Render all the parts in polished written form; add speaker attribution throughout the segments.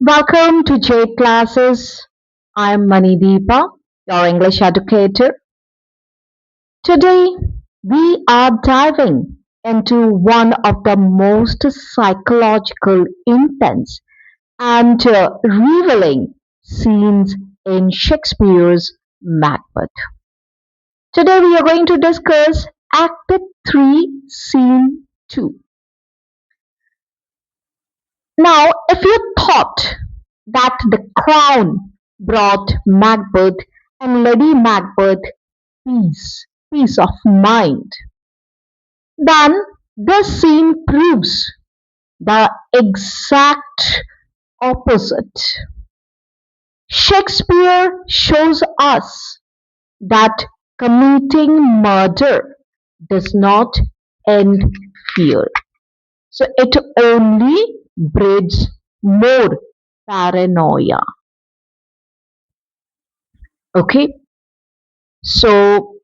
Speaker 1: Welcome to Jade classes. I'm Manideepa, your English educator. Today we are diving into one of the most psychological, intense, and revealing scenes in Shakespeare's Macbeth. Today we are going to discuss Act 3, Scene 2. Now, if you thought that the crown brought Macbeth and Lady Macbeth peace of mind, then this scene proves the exact opposite. Shakespeare shows us that committing murder does not end here. So it only breeds more paranoia. Okay, so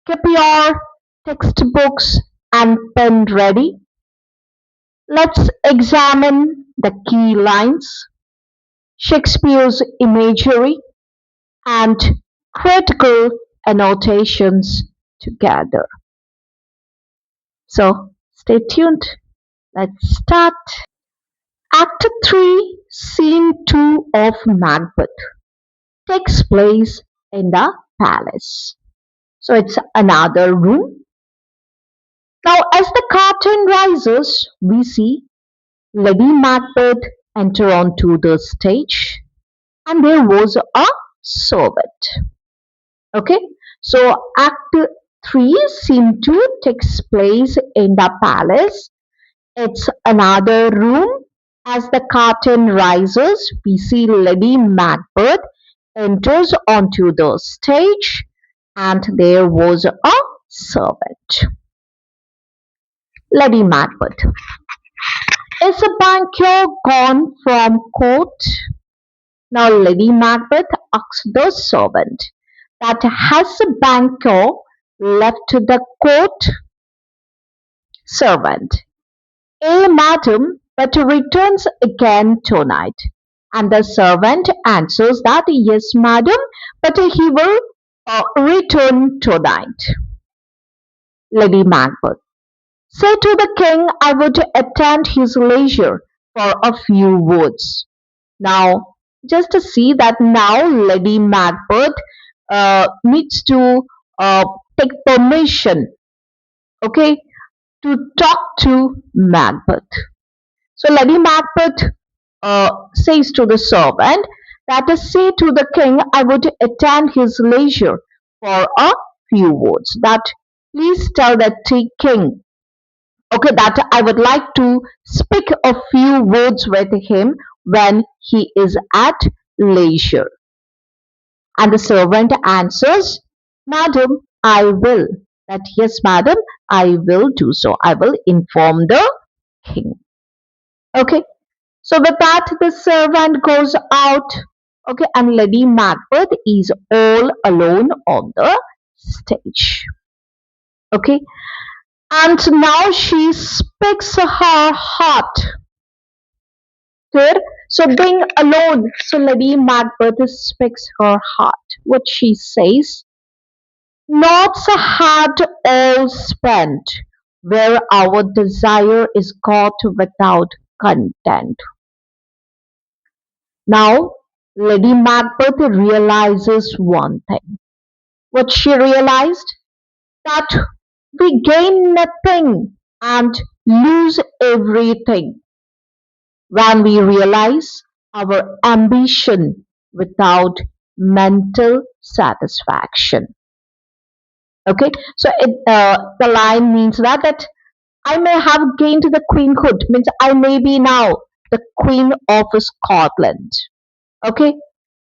Speaker 1: keep your textbooks and pen ready. Let's examine the key lines, Shakespeare's imagery, and critical annotations together. So stay tuned. Let's start. Act 3, Scene 2 of Macbeth takes place in the palace. So it's another room. Now, as the curtain rises, we see Lady Macbeth enter onto the stage, and there was a servant. Okay, so Act 3, Scene 2 takes place in the palace. It's another room. As the curtain rises, we see Lady Macbeth enters onto the stage, and there was a servant. Lady Macbeth. Is a banquet gone from court? Now Lady Macbeth asks the servant that has a banquet left the court? Servant. Madam, but returns again tonight. And the servant answers that yes, madam, but he will return tonight. Lady Macbeth. Say to the king I would attend his leisure for a few words. Now, just to see that now Lady Macbeth needs to take permission, okay, to talk to Macbeth. So Lady Macbeth says to the servant that say to the king I would attend his leisure for a few words. That please tell the king, okay, that I would like to speak a few words with him when he is at leisure. And the servant answers, Madam, I will. That yes, madam, I will do so. I will inform the king. Okay. So with that, the servant goes out. Okay, and Lady Macbeth is all alone on the stage. Okay, and now she speaks her heart. Good. So being alone, so Lady Macbeth speaks her heart. What she says, Nots had all spent, where our desire is got without content. Now, Lady Macbeth realizes one thing. What she realized? That we gain nothing and lose everything when we realize our ambition without mental satisfaction. Okay, so the line means that I may have gained the queenhood, means I may be now the Queen of Scotland. Okay,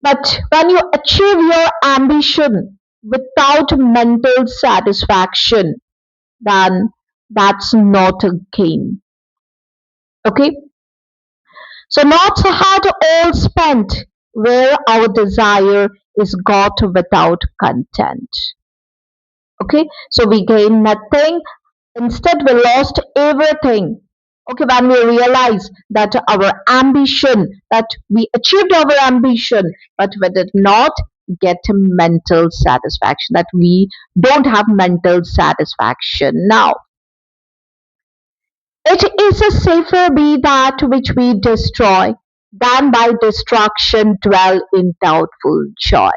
Speaker 1: but when you achieve your ambition without mental satisfaction, then that's not a gain. Okay, so not had all spent where our desire is got without content. Okay, so we gain nothing, instead we lost everything. Okay, when we realize that our ambition, that we achieved our ambition, but we did not get mental satisfaction, that we don't have mental satisfaction now. It is a safer be that which we destroy than by destruction dwell in doubtful joy.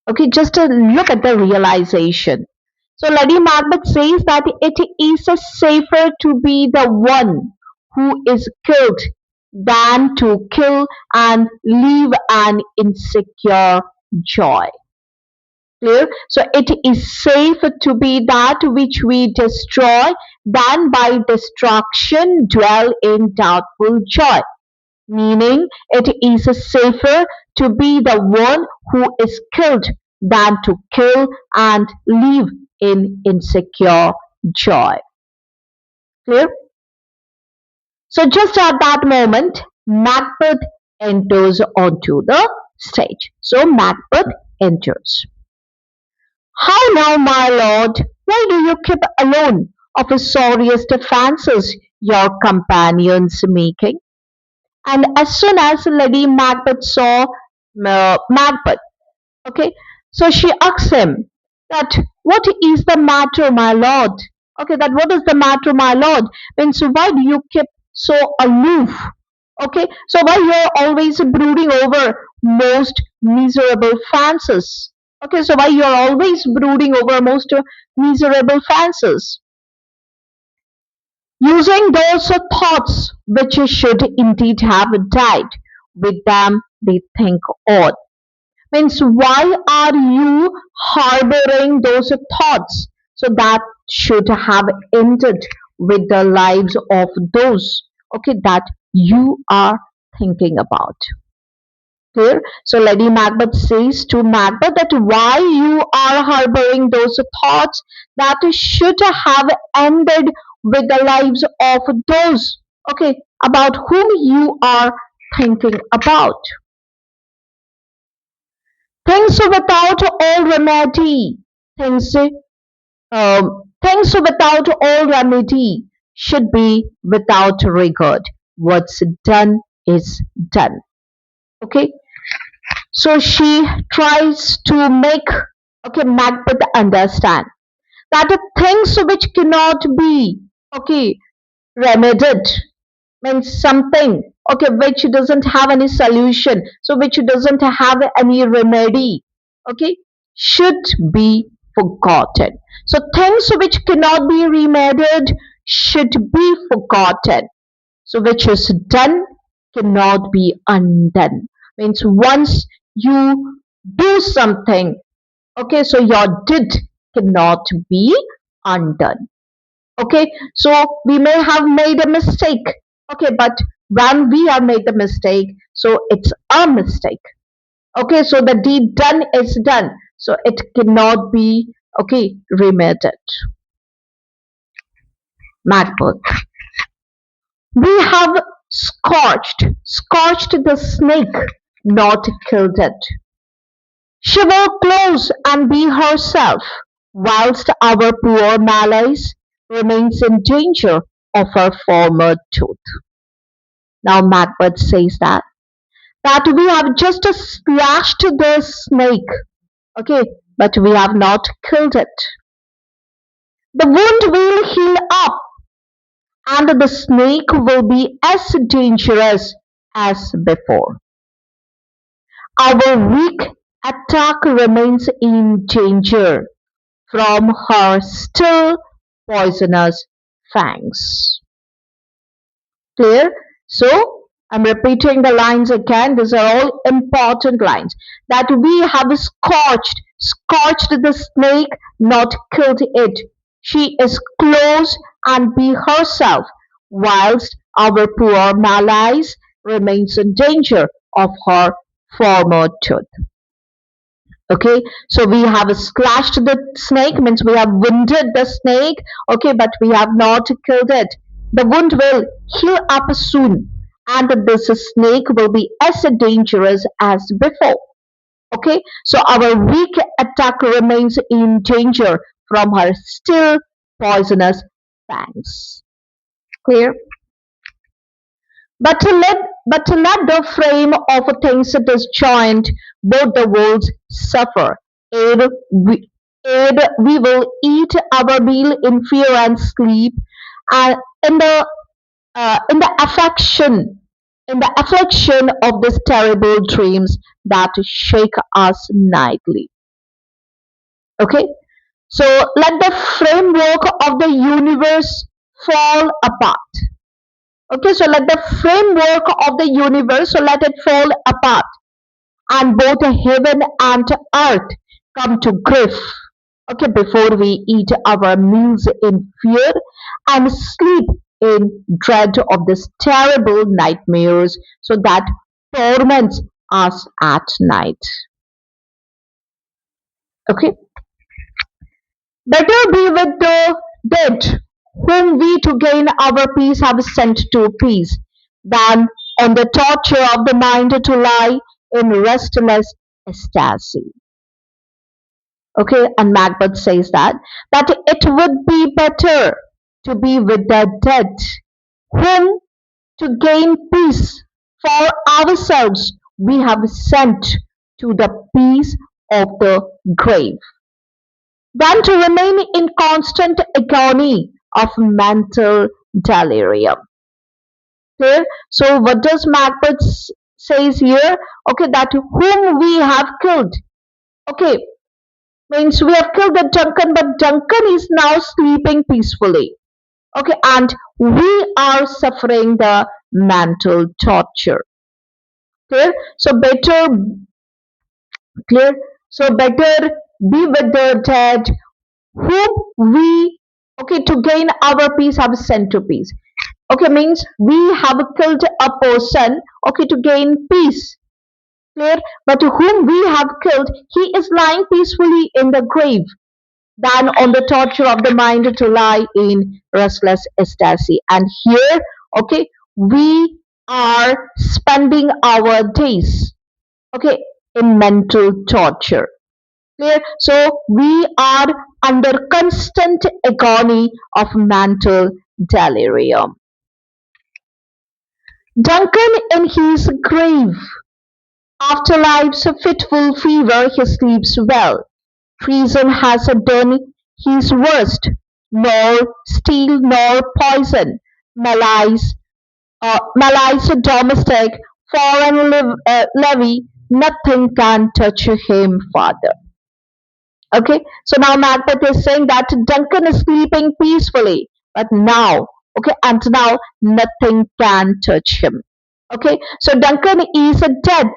Speaker 1: Okay, just a look at the realization. So Lady Macbeth says that it is safer to be the one who is killed than to kill and live an insecure joy. Clear? So it is safe to be that which we destroy than by destruction dwell in doubtful joy. Meaning it is safer to be the one who is killed than to kill and live in insecure joy. Clear? So just at that moment, Macbeth enters onto the stage. So Macbeth enters. How now, my lord? Why do you keep alone of the sorriest fancies your companions making? And as soon as Lady Macbeth saw Macbeth, okay, so she asks him that what is the matter, my lord? Okay, that what is the matter, my lord? Means why do you keep so aloof? Okay, so why you're always brooding over most miserable fancies? Okay, so why you're always brooding over most miserable fancies? Using those thoughts which should indeed have died, with them they think odd. Means why are you harboring those thoughts so that should have ended with the lives of those, okay, that you are thinking about. Clear? So Lady Macbeth says to Macbeth that why you are harboring those thoughts that should have ended with the lives of those, okay, about whom you are thinking about. Things without all remedy, things, things without all remedy should be without regard. What's done is done. Okay, so she tries to make, okay, Macbeth understand that the things which cannot be, okay, remedied means something, okay, which doesn't have any solution, so which doesn't have any remedy, okay, should be forgotten. So things which cannot be remedied should be forgotten. So which is done cannot be undone. Means once you do something, okay, so your did cannot be undone. Okay, so we may have made a mistake, okay, but when we have made the mistake, so it's a mistake. Okay, so the deed done is done, so it cannot be, okay, remedied. Macbeth. We have scorched the snake, not killed it. She will close and be herself, whilst our poor Malays remains in danger of her former tooth. Now Macbeth says that we have just slashed the snake, okay, but we have not killed it. The wound will heal up, and the snake will be as dangerous as before. Our weak attack remains in danger from her still poisonous fangs. Clear? So, I'm repeating the lines again. These are all important lines. That we have scorched the snake, not killed it. She is close and be herself, whilst our poor Malays remains in danger of her former tooth. Okay, so we have slashed the snake, means we have wounded the snake, okay, but we have not killed it. The wound will heal up soon, and this snake will be as dangerous as before. Okay, so our weak attack remains in danger from her still poisonous fangs. Clear? But to let the frame of things disjoint, both the worlds suffer. Ere we, ere we will eat our meal in fear and sleep, and in the affliction of these terrible dreams that shake us nightly. Okay, so let the framework of the universe fall apart. Okay, so let the framework of the universe, so let it fall apart, and both heaven and earth come to grief. Okay, before we eat our meals in fear and sleep in dread of these terrible nightmares, so that torments us at night. Okay, better be with the dead, whom we to gain our peace have sent to peace, than on the torture of the mind to lie in restless ecstasy. Okay, and Macbeth says that it would be better to be with the dead, whom to gain peace for ourselves we have sent to the peace of the grave, than to remain in constant agony of mental delirium. Clear? So what does Macbeth says here? Okay, that whom we have killed. Okay, means we have killed the Duncan, but Duncan is now sleeping peacefully. Okay, and we are suffering the mental torture. Clear? So better clear. So better be with the dead, whom we to gain our peace have sent to peace. Okay, means we have killed a person. Okay, to gain peace. Clear? But whom we have killed, he is lying peacefully in the grave, than on the torture of the mind to lie in restless ecstasy. And here, okay, we are spending our days, okay, in mental torture. Clear? So we are under constant agony of mental delirium. Duncan in his grave, after life's fitful fever, he sleeps well. Treason has done his worst, nor steel nor poison, malice, malice domestic, foreign levy, nothing can touch him further. Okay, so now Macbeth is saying that Duncan is sleeping peacefully, but now, okay, and now nothing can touch him. Okay, so Duncan is dead.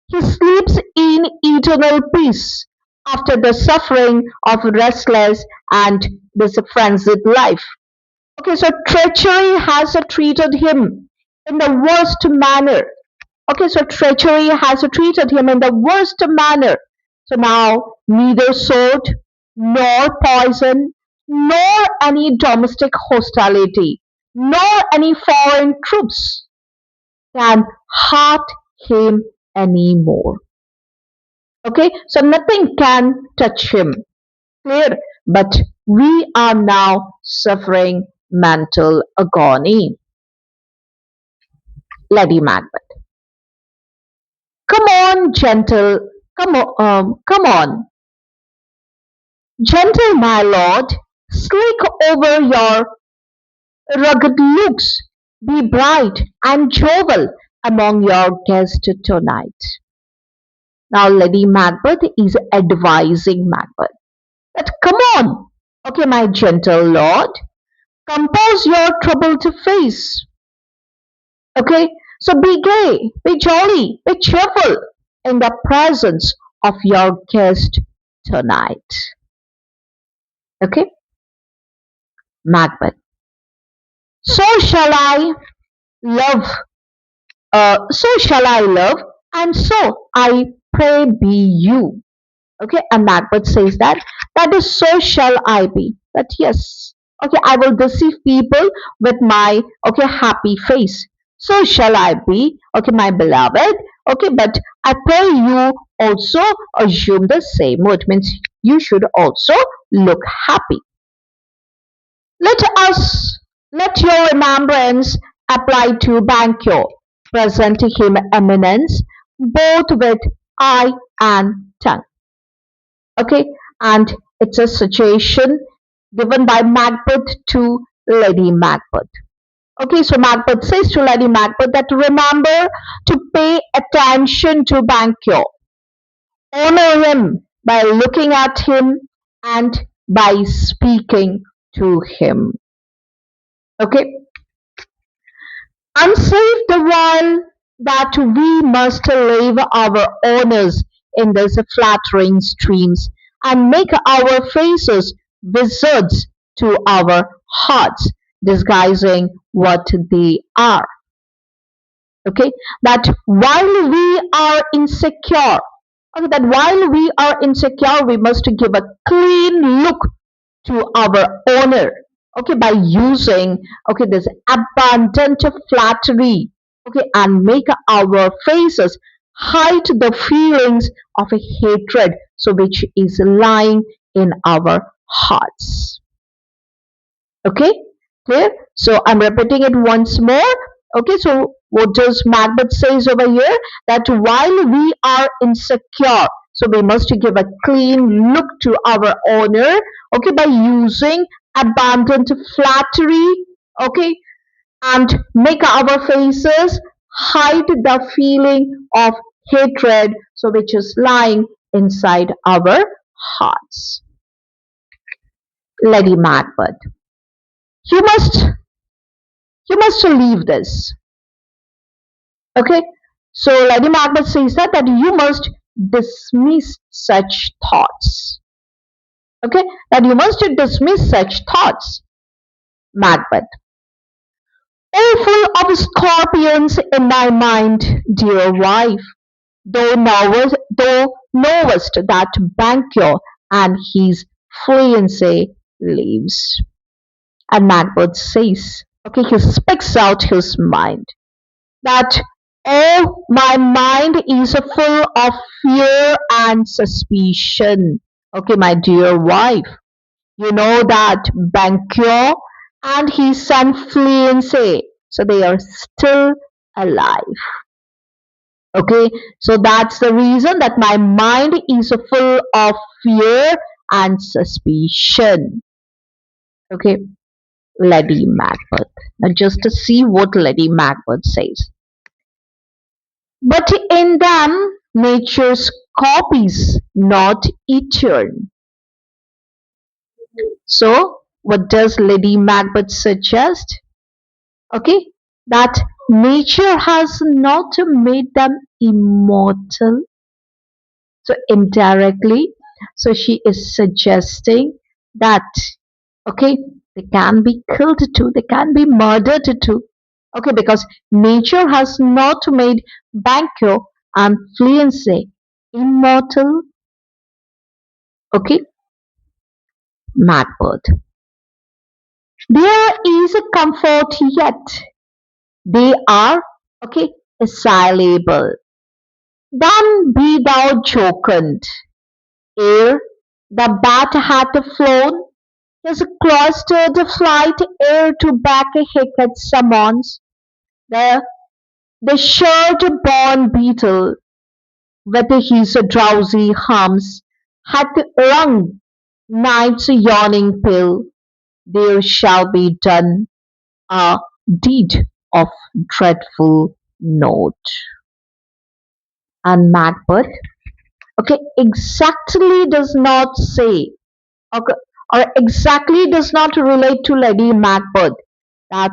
Speaker 1: He sleeps in eternal peace after the suffering of restless and this frenzied life. Okay, so treachery has treated him in the worst manner. Okay, so treachery has treated him in the worst manner. So now neither sword, nor poison, nor any domestic hostility, nor any foreign troops can hurt him anymore. Okay, so nothing can touch him. Clear? But we are now suffering mental agony. Lady Macbeth. Come on, gentle. Come on, gentle my lord. Sleek over your rugged looks. Be bright and jovial among your guests tonight. Now, Lady Macbeth is advising Macbeth that come on, okay, my gentle lord, compose your troubled face. Okay, so be gay, be jolly, be cheerful in the presence of your guest tonight. Okay, Macbeth. So shall I love, so shall I love, and so I pray be you. Okay, and Macbeth says that is so shall I be. That yes, okay, I will deceive people with my happy face. So shall I be, okay, my beloved. Okay, but I pray you also assume the same. It means you should also look happy. Let us Let your remembrance apply to Banquo. Present him eminence, both with eye and tongue. Okay, and it's a suggestion given by Macbeth to Lady Macbeth. Okay, so Macbeth says to Lady Macbeth that remember to pay attention to Banquo. Honor him by looking at him and by speaking to him. Okay, unsafe the while that we must leave our honors in these flattering streams and make our faces wizards to our hearts, disguising what they are. Okay, that while we are insecure, okay, that while we are insecure, we must give a clean look to our owner, okay, by using, okay, this abundant flattery, okay, and make our faces hide the feelings of hatred, so which is lying in our hearts. Okay, clear? So I'm repeating it once more. Okay, so what does Macbeth says over here? That while we are insecure, so we must give a clean look to our honor, okay, by using abundant flattery, okay, and make our faces hide the feeling of hatred, so which is lying inside our hearts. Lady Macbeth, you must you must leave this. Okay, so Lady Macbeth says that you must dismiss such thoughts. Okay, that you must dismiss such thoughts. Macbeth, oh, full of scorpions in my mind, dear wife, thou knowest that Banquo and his fiancée lives. And Macbeth says, okay, he speaks out his mind that, oh, my mind is full of fear and suspicion. Okay, my dear wife, you know that Banquo and his son fiancé, so they are still alive. Okay, so that's the reason that my mind is full of fear and suspicion. Okay, Lady Macbeth. Now just to see what Lady Macbeth says. But in them nature's copies, not etern. So what does Lady Macbeth suggest? Okay, that nature has not made them immortal. So indirectly, so she is suggesting that, okay, they can be killed too, they can be murdered too. Okay, because nature has not made Banquo and Fiancé immortal. Okay, Macbeth. There is a comfort yet. They are, okay, assailable. Then be thou jocund. Ere the bat hath flown, his cloistered flight ere to back a hicket summons. The, the sherd born beetle, with his drowsy hums, hath rung night's yawning pill. There shall be done a deed of dreadful note. And Macbeth, okay, exactly does not say, okay, or exactly does not relate to Lady Macbeth that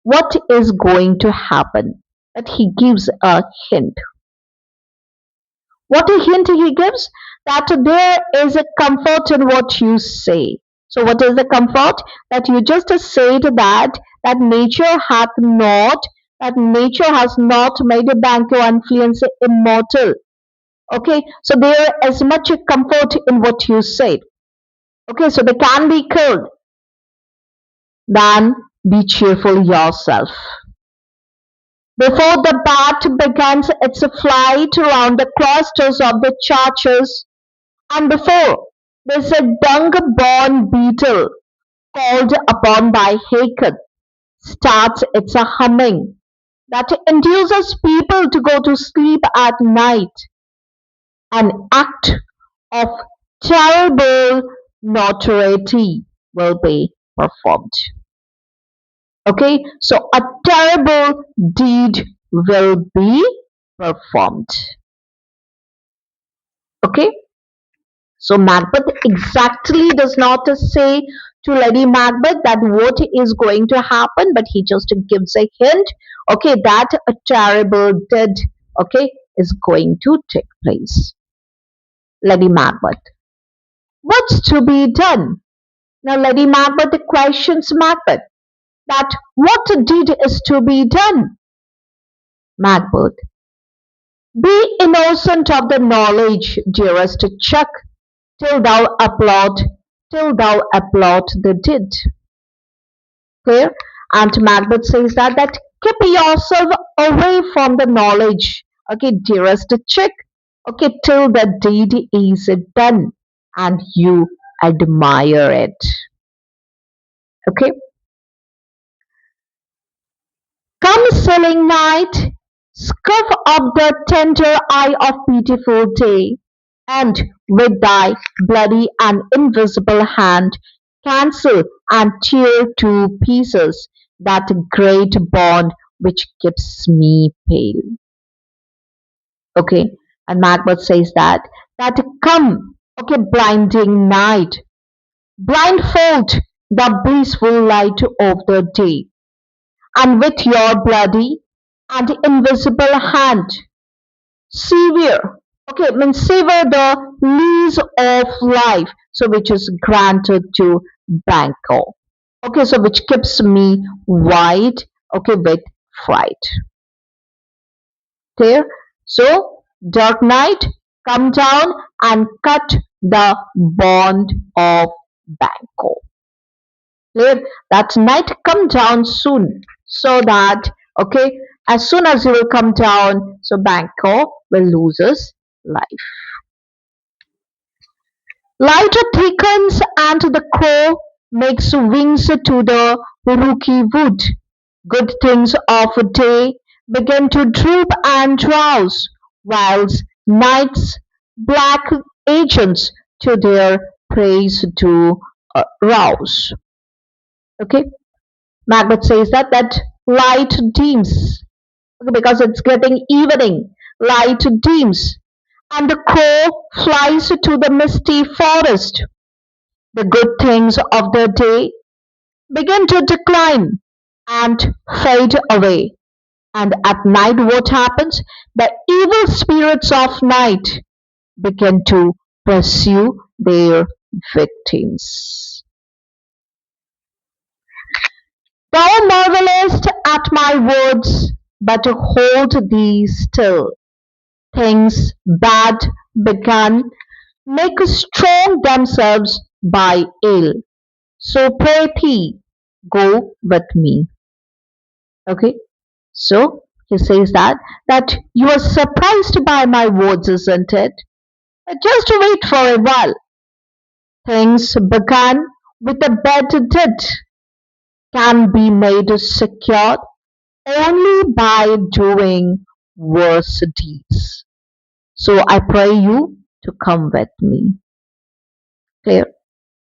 Speaker 1: what is going to happen. That he gives a hint. What a hint he gives? That there is a comfort in what you say. So what is the comfort? That you just said that nature hath not, that nature has not made a Banquo and Fiancé immortal. Okay, so there is much comfort in what you said. Okay, so they can be killed. Then be cheerful yourself. Before the bat begins its flight round the clusters of the churches, and before there's a dung-born beetle, called upon by Haken, starts its a humming that induces people to go to sleep at night. An act of terrible notoriety will be performed. Okay, so a terrible deed will be performed. Okay, so Macbeth exactly does not say to Lady Macbeth that what is going to happen, but he just gives a hint, okay, that a terrible deed, okay, is going to take place. Lady Macbeth, what's to be done? Now, Lady Macbeth questions Macbeth that what deed is to be done? Macbeth, be innocent of the knowledge, dearest Chuck, till thou applaud the deed. Clear? And Macbeth says that keep yourself away from the knowledge, okay, dearest Chuck, okay, till the deed is done and you admire it. Okay? Come sailing night, scuff up the tender eye of beautiful day, and with thy bloody and invisible hand cancel and tear to pieces that great bond which keeps me pale. Okay, and Macbeth says that come, okay, blinding night, blindfold the blissful light of the day, and with your bloody and invisible hand sever, okay, means sever the lease of life, so which is granted to Banco. Okay, so which keeps me wide, okay, with fright. Clear? So, dark night, come down and cut the bond of Banco. Clear? That night come down soon, so that, okay, as soon as you will come down, so Banco will lose his life. Light thickens and the crow makes wings to the rooky wood. Good things of day begin to droop and drowse, whilst night's black agents to their praise do rouse. Okay, Macbeth says that light dims, okay, because it's getting evening. Light dims, and the crow flies to the misty forest. The good things of the day begin to decline and fade away. And at night, what happens? The evil spirits of night begin to pursue their victims. Thou marvelest at my words, but hold thee still. Things bad begun make strong themselves by ill. So pray thee, go with me. Okay, so he says that you are surprised by my words, isn't it? Just wait for a while. Things begun with a bad deed can be made secure only by doing worse deeds. So I pray you to come with me. Clear?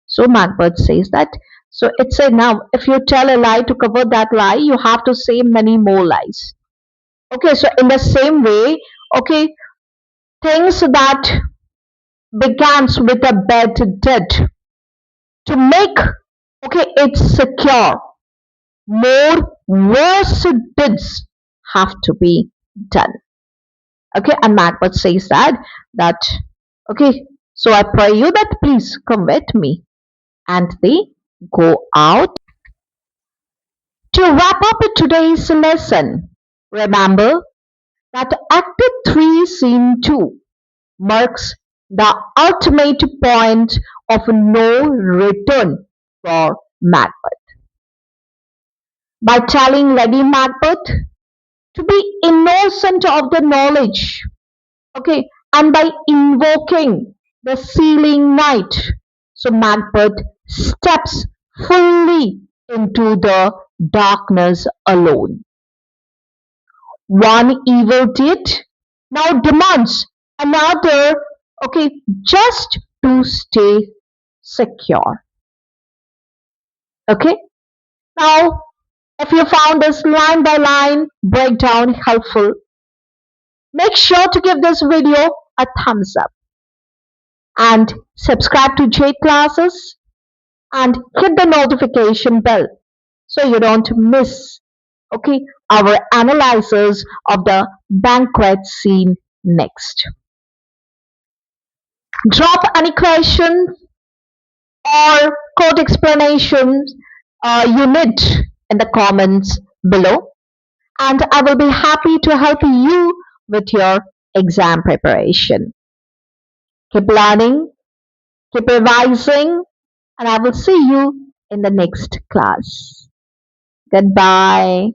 Speaker 1: So Macbeth says that. So it's a now if you tell a lie to cover that lie, you have to say many more lies. Okay, so in the same way, okay, things that begins with a bad deed to make okay it secure, more worse deeds have to be done. Okay, and Macbeth says that okay, so I pray you that please come with me, and they go out. To wrap up today's lesson, remember that Act 3, Scene 2 marks the ultimate point of no return for Macbeth. By telling Lady Macbeth to be innocent of the knowledge, okay, and by invoking the sealing night, so Macbeth steps fully into the darkness alone. One evil deed now demands another, okay, just to stay secure. Okay, now if you found this line by line breakdown helpful, make sure to give this video a thumbs up and subscribe to Jade Classes and hit the notification bell so you don't miss, okay, our analysis of the banquet scene next. Drop any question or code explanations you need in the comments below, and I will be happy to help you with your exam preparation. Keep learning, keep revising, and I will see you in the next class. Goodbye.